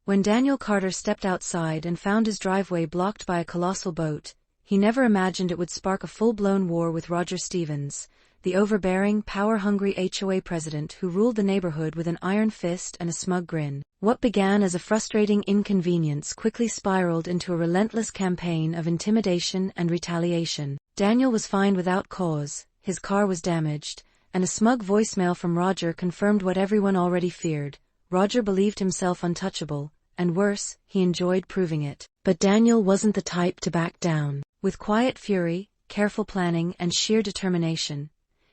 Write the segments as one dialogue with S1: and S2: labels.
S1: When Daniel Carter stepped outside and found his driveway blocked by a colossal boat, he never imagined it would spark a full-blown war with Roger Stevens, the overbearing, power-hungry HOA president who ruled the neighborhood with an iron fist and a smug grin. What began as a frustrating inconvenience quickly spiraled into a relentless campaign of intimidation and retaliation. Daniel was fined without cause, his car was damaged, and a smug voicemail from Roger confirmed what everyone already feared. Roger believed himself untouchable, and worse, he enjoyed proving it. But Daniel wasn't the type to back down. With quiet fury, careful planning, and sheer determination,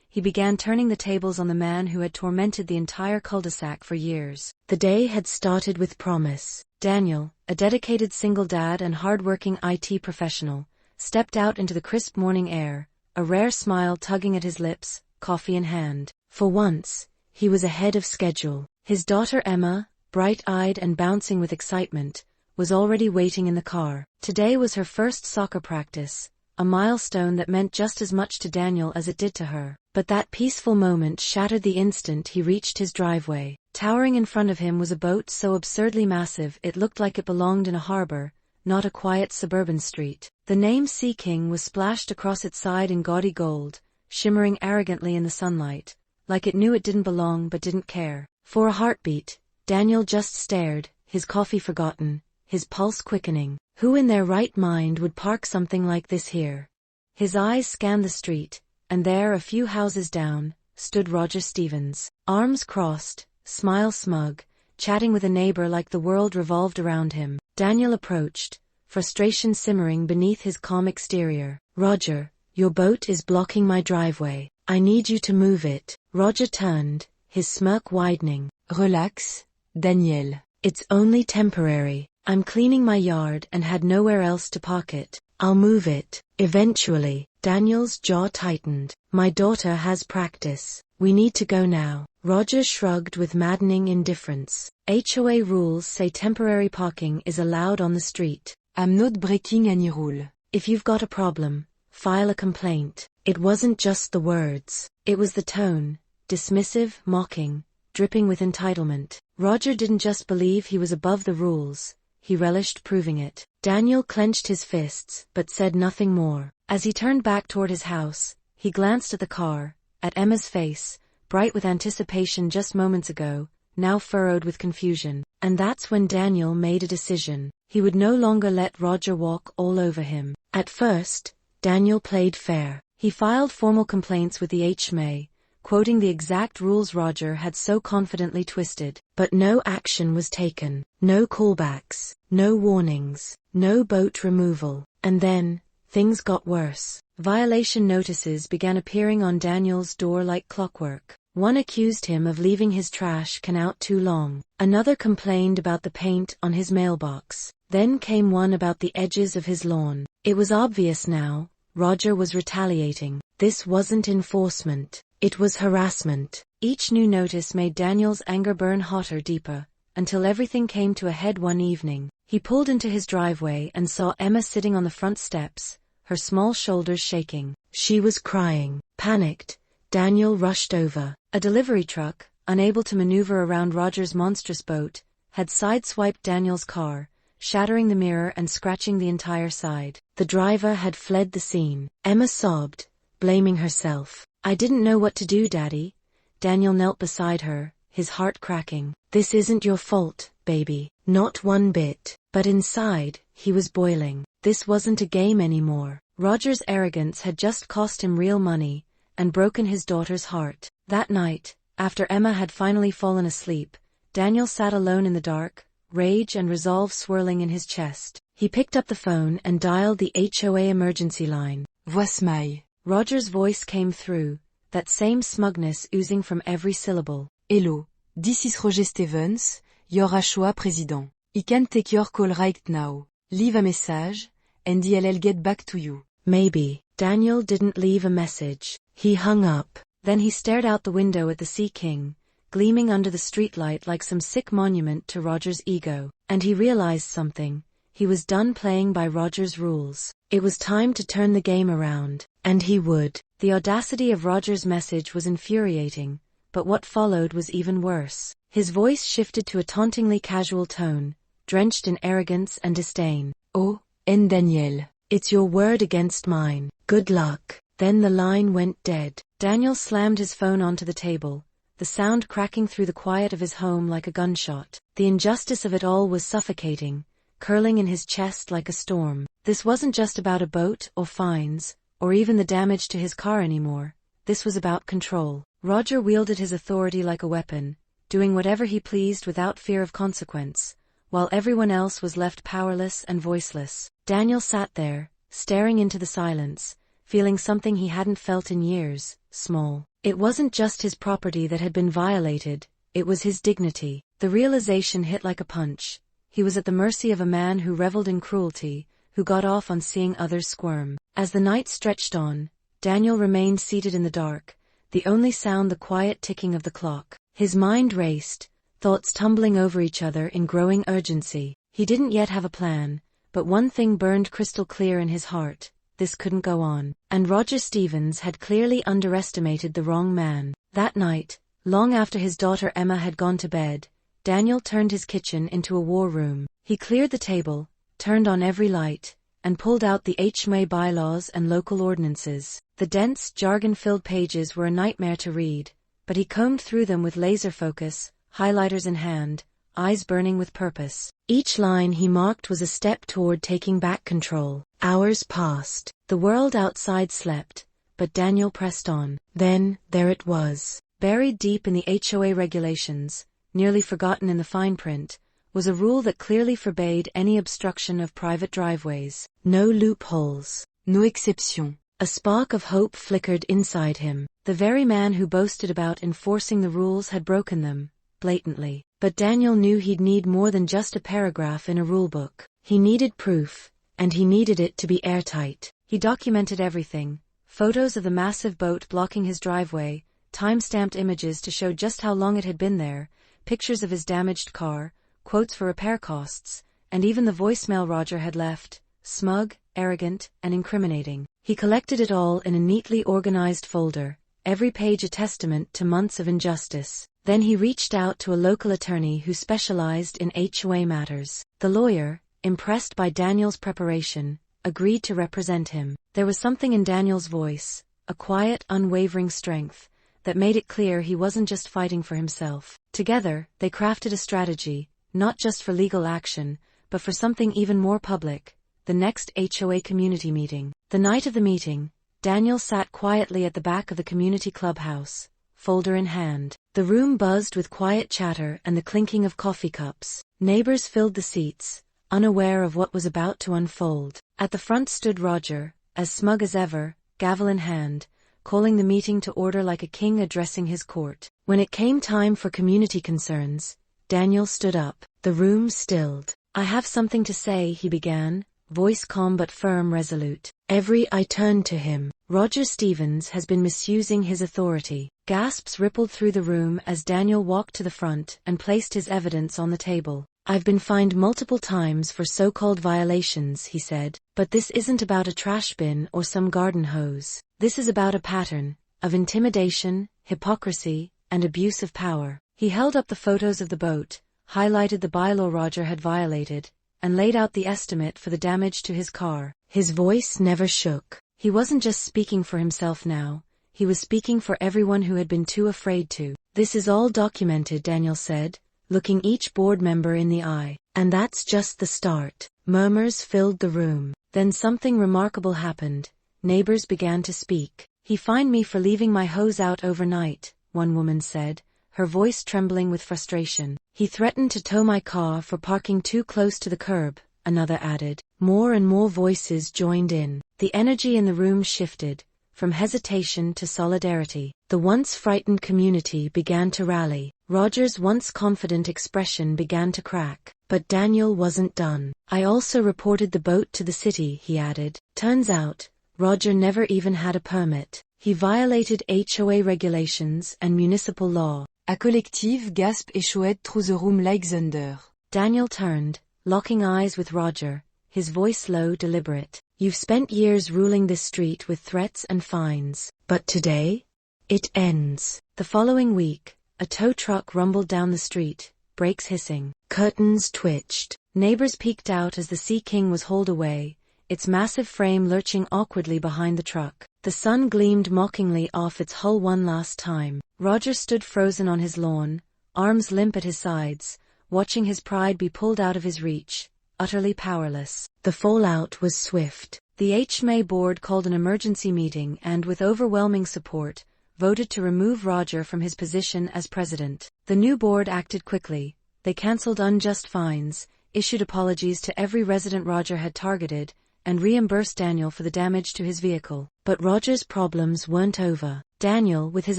S1: he began turning the tables on the man who had tormented the entire cul-de-sac for years. The day had started with promise. Daniel, a dedicated single dad and hard-working IT professional, stepped out into the crisp morning air, a rare smile tugging at his lips, coffee in hand. For once, he was ahead of schedule. His daughter Emma, bright-eyed and bouncing with excitement, was already waiting in the car. Today was her first soccer practice, a milestone that meant just as much to Daniel as it did to her. But that peaceful moment shattered the instant he reached his driveway. Towering in front of him was a boat so absurdly massive it looked like it belonged in a harbor, not a quiet suburban street. The name Sea King was splashed across its side in gaudy gold, shimmering arrogantly in the sunlight, like it knew it didn't belong but didn't care. For a heartbeat, Daniel just stared, his coffee forgotten, his pulse quickening. Who in their right mind would park something like this here? His eyes scanned the street, and there, a few houses down, stood Roger Stevens. Arms crossed, smile smug, chatting with a neighbor like the world revolved around him. Daniel approached, frustration simmering beneath his calm exterior. "Roger, your boat is blocking my driveway. I need you to move it." Roger turned, his smirk widening. "Relax, Daniel. It's only temporary. I'm cleaning my yard and had nowhere else to park it. I'll move it, eventually." Daniel's jaw tightened. "My daughter has practice. We need to go now." Roger shrugged with maddening indifference. HOA rules say temporary parking is allowed on the street. "I'm not breaking any rule. If you've got a problem, file a complaint." It wasn't just the words. It was the tone, dismissive, mocking, dripping with entitlement. Roger didn't just believe he was above the rules, he relished proving it. Daniel clenched his fists, but said nothing more. As he turned back toward his house, he glanced at the car, at Emma's face, bright with anticipation just moments ago, now furrowed with confusion. And that's when Daniel made a decision. He would no longer let Roger walk all over him. At first, Daniel played fair. He filed formal complaints with the HOA, quoting the exact rules Roger had so confidently twisted. But no action was taken. No callbacks, no warnings, no boat removal. And then, things got worse. Violation notices began appearing on Daniel's door like clockwork. One accused him of leaving his trash can out too long. Another complained about the paint on his mailbox. Then came one about the edges of his lawn. It was obvious now, Roger was retaliating. This wasn't enforcement. It was harassment. Each new notice made Daniel's anger burn hotter, deeper, until everything came to a head one evening. He pulled into his driveway and saw Emma sitting on the front steps, her small shoulders shaking. She was crying. Panicked, Daniel rushed over. A delivery truck, unable to maneuver around Roger's monstrous boat, had sideswiped Daniel's car, shattering the mirror and scratching the entire side. The driver had fled the scene. Emma sobbed, blaming herself. "I didn't know what to do, Daddy." Daniel knelt beside her, his heart cracking. "This isn't your fault, baby. Not one bit." But inside, he was boiling. This wasn't a game anymore. Roger's arrogance had just cost him real money, and broken his daughter's heart. That night, after Emma had finally fallen asleep, Daniel sat alone in the dark, rage and resolve swirling in his chest. He picked up the phone and dialed the HOA emergency line. "Voicemail." Roger's voice came through, that same smugness oozing from every syllable. "Hello, this is Roger Stevens, your HOA president. I can't take your call right now. Leave a message, and I'll get back to you." Maybe. Daniel didn't leave a message. He hung up. Then he stared out the window at the Sea King, gleaming under the streetlight like some sick monument to Roger's ego. And he realized something. He was done playing by Roger's rules. It was time to turn the game around. And he would. The audacity of Roger's message was infuriating, but what followed was even worse. His voice shifted to a tauntingly casual tone. drenched in arrogance and disdain. "Oh, en Daniel, it's your word against mine. Good luck." Then the line went dead. Daniel slammed his phone onto the table, the sound cracking through the quiet of his home like a gunshot. The injustice of it all was suffocating, curling in his chest like a storm. This wasn't just about a boat or fines, or even the damage to his car anymore. This was about control. Roger wielded his authority like a weapon, doing whatever he pleased without fear of consequence, while everyone else was left powerless and voiceless. Daniel sat there, staring into the silence, feeling something he hadn't felt in years, small. It wasn't just his property that had been violated, it was his dignity. The realization hit like a punch. He was at the mercy of a man who reveled in cruelty, who got off on seeing others squirm. As the night stretched on, Daniel remained seated in the dark, the only sound the quiet ticking of the clock. His mind raced, thoughts tumbling over each other in growing urgency. He didn't yet have a plan, but one thing burned crystal clear in his heart: this couldn't go on. And Roger Stevens had clearly underestimated the wrong man. That night, long after his daughter Emma had gone to bed, Daniel turned his kitchen into a war room. He cleared the table, turned on every light, and pulled out the HOA bylaws and local ordinances. The dense, jargon-filled pages were a nightmare to read, but he combed through them with laser focus, highlighters in hand, eyes burning with purpose. Each line he marked was a step toward taking back control. Hours passed. The world outside slept, but Daniel pressed on. Then, there it was. Buried deep in the HOA regulations, nearly forgotten in the fine print, was a rule that clearly forbade any obstruction of private driveways. No loopholes. No exception. A spark of hope flickered inside him. The very man who boasted about enforcing the rules had broken them, blatantly. But Daniel knew he'd need more than just a paragraph in a rulebook. He needed proof, and he needed it to be airtight. He documented everything: photos of the massive boat blocking his driveway, time-stamped images to show just how long it had been there, pictures of his damaged car, quotes for repair costs, and even the voicemail Roger had left, smug, arrogant, and incriminating. He collected it all in a neatly organized folder, every page a testament to months of injustice. Then he reached out to a local attorney who specialized in HOA matters. The lawyer, impressed by Daniel's preparation, agreed to represent him. There was something in Daniel's voice, a quiet, unwavering strength, that made it clear he wasn't just fighting for himself. Together, they crafted a strategy, not just for legal action, but for something even more public: the next HOA community meeting. The night of the meeting, Daniel sat quietly at the back of the community clubhouse, folder in hand. The room buzzed with quiet chatter and the clinking of coffee cups. Neighbors filled the seats, unaware of what was about to unfold. At the front stood Roger, as smug as ever, gavel in hand, calling the meeting to order like a king addressing his court. When it came time for community concerns, Daniel stood up. The room stilled. "I have something to say," he began, voice calm but firm, resolute. Every eye turned to him. "Roger Stevens has been misusing his authority." Gasps rippled through the room as Daniel walked to the front and placed his evidence on the table. "I've been fined multiple times for so-called violations," he said, "but this isn't about a trash bin or some garden hose. This is about a pattern of intimidation, hypocrisy, and abuse of power." He held up the photos of the boat, highlighted the bylaw Roger had violated, and laid out the estimate for the damage to his car. His voice never shook. He wasn't just speaking for himself now, he was speaking for everyone who had been too afraid to. "This is all documented," Daniel said, looking each board member in the eye. "And that's just the start." Murmurs filled the room. Then something remarkable happened. Neighbors began to speak. "He fined me for leaving my hose out overnight," one woman said, her voice trembling with frustration. "He threatened to tow my car for parking too close to the curb," another added. More and more voices joined in. The energy in the room shifted, from hesitation to solidarity. The once frightened community began to rally. Roger's once confident expression began to crack. But Daniel wasn't done. "I also reported the boat to the city," he added. Turns out, Roger never even had a permit. He violated HOA regulations and municipal law.
S2: A collective gasp échouait through the room like thunder.
S1: Daniel turned, locking eyes with Roger, his voice low, deliberate. "You've spent years ruling this street with threats and fines. But today? It ends." The following week, a tow truck rumbled down the street, brakes hissing. Curtains twitched. Neighbors peeked out as the Sea King was hauled away, its massive frame lurching awkwardly behind the truck. The sun gleamed mockingly off its hull one last time. Roger stood frozen on his lawn, arms limp at his sides, watching his pride be pulled out of his reach, utterly powerless. The fallout was swift. The HOA board called an emergency meeting and, with overwhelming support, voted to remove Roger from his position as president. The new board acted quickly. They cancelled unjust fines, issued apologies to every resident Roger had targeted, and reimbursed Daniel for the damage to his vehicle. But Roger's problems weren't over. Daniel, with his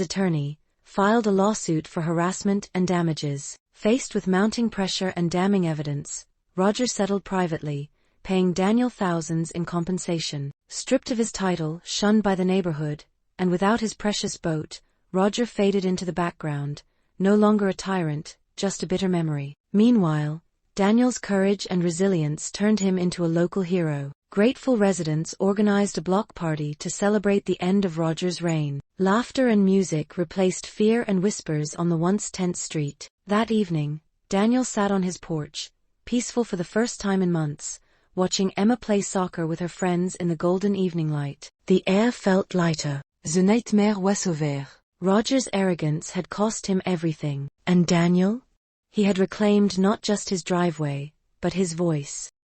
S1: attorney, filed a lawsuit for harassment and damages. Faced with mounting pressure and damning evidence, Roger settled privately, paying Daniel thousands in compensation. Stripped of his title, shunned by the neighborhood, and without his precious boat, Roger faded into the background, no longer a tyrant, just a bitter memory. Meanwhile, Daniel's courage and resilience turned him into a local hero. Grateful residents organized a block party to celebrate the end of Roger's reign. Laughter and music replaced fear and whispers on the once tense street. That evening, Daniel sat on his porch, peaceful for the first time in months, watching Emma play soccer with her friends in the golden evening light. The air felt lighter.
S2: The nightmare was over.
S1: Roger's arrogance had cost him everything. And Daniel? He had reclaimed not just his driveway, but his voice.